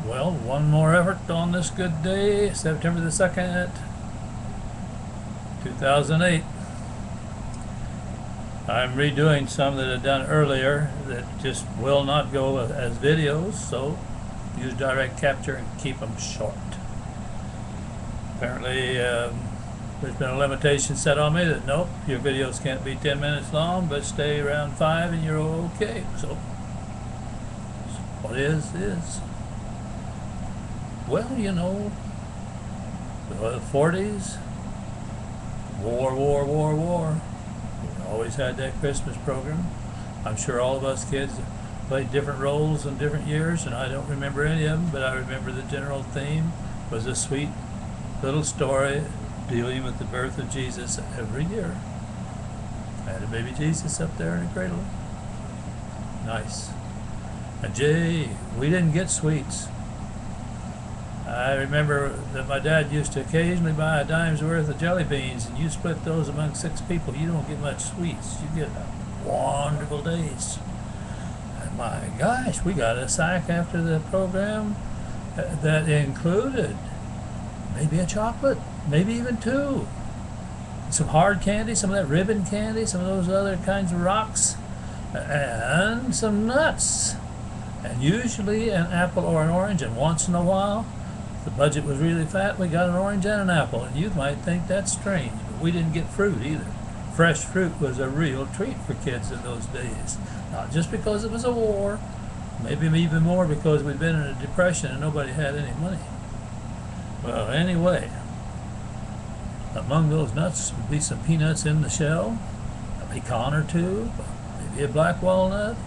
Well, one more effort on this good day, September the 2nd, 2008. I'm redoing some that I've done earlier that just will not go as videos, so use direct capture and keep them short. Apparently, there's been a limitation set on me that nope, your videos can't be 10 minutes long, but stay around 5 and you're okay. So what is. Well, you know, the 40s, war. We always had that Christmas program. I'm sure all of us kids played different roles in different years, and I don't remember any of them, but I remember the general theme was a sweet little story dealing with the birth of Jesus every year. I had a baby Jesus up there in a cradle. Nice. And Jay, we didn't get sweets. I remember that my dad used to occasionally buy a dime's worth of jelly beans, and you split those among 6 people. You don't get much sweets. You get wonderful days. And my gosh, we got a sack after the program that included maybe a chocolate, maybe even 2. Some hard candy, some of that ribbon candy, some of those other kinds of rocks, and some nuts. And usually an apple or an orange, and once in a while, the budget was really fat, we got an orange and an apple. And you might think that's strange, but we didn't get fruit either. Fresh fruit was a real treat for kids in those days. Not just because it was a war, maybe even more because we'd been in a depression and nobody had any money. Well, anyway, among those nuts would be some peanuts in the shell, a pecan or 2, maybe a black walnut.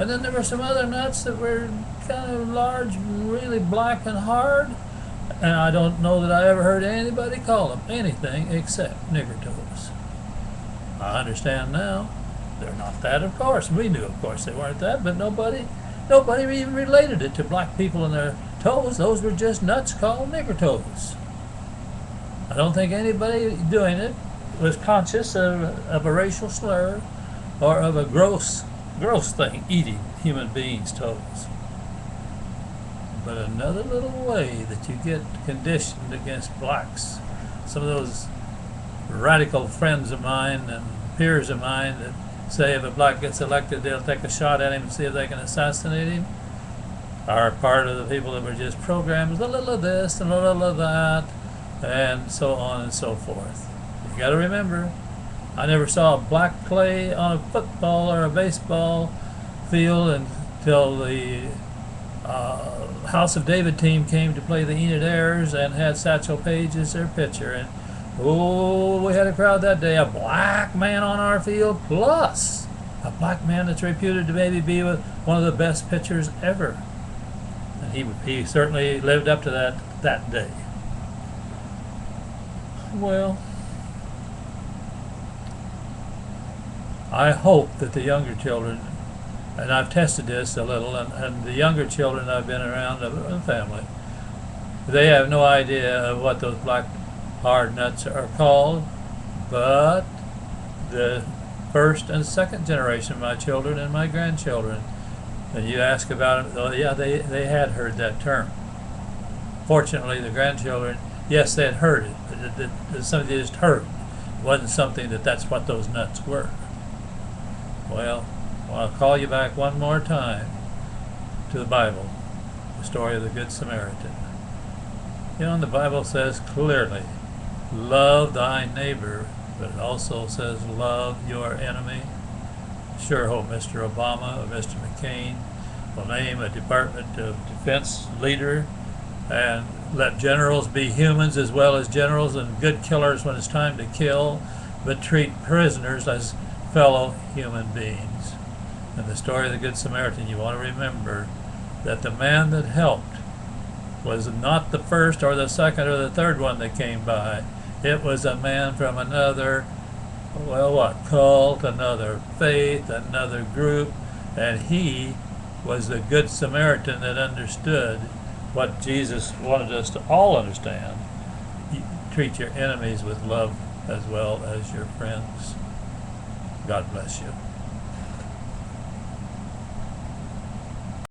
And then there were some other nuts that were kind of large, really black and hard. And I don't know that I ever heard anybody call them anything except nigger toes. I understand now. They're not that, of course. We knew, of course, they weren't that, but nobody even related it to black people and their toes. Those were just nuts called nigger toes. I don't think anybody doing it was conscious of a racial slur or of a gross thing, eating human beings' toes. But another little way that you get conditioned against blacks. Some of those radical friends of mine and peers of mine that say if a black gets elected, they'll take a shot at him and see if they can assassinate him, are part of the people that were just programmed, a little of this and a little of that, and so on and so forth. You got to remember, I never saw a black play on a football or a baseball field until the House of David team came to play the Enid Ayers and had Satchel Paige as their pitcher. And oh, we had a crowd that day. A black man on our field, plus a black man that's reputed to maybe be one of the best pitchers ever. And he certainly lived up to that day. Well, I hope that the younger children, and I've tested this a little, and the younger children I've been around in the family, they have no idea of what those black hard nuts are called, but the first and second generation of my children and my grandchildren, and you ask about it, oh yeah, they had heard that term. Fortunately, the grandchildren, yes, they had heard it, but something they just heard. It wasn't something that's what those nuts were. Well, I'll call you back one more time to the Bible, the story of the Good Samaritan. You know, and the Bible says clearly, love thy neighbor, but it also says love your enemy. Sure hope Mr. Obama or Mr. McCain will name a Department of Defense leader and let generals be humans as well as generals and good killers when it's time to kill, but treat prisoners as fellow human beings. In the story of the Good Samaritan, you want to remember that the man that helped was not the first or the second or the third one that came by. It was a man from another, cult, another faith, another group, and he was the Good Samaritan that understood what Jesus wanted us to all understand. You treat your enemies with love as well as your friends. God bless you.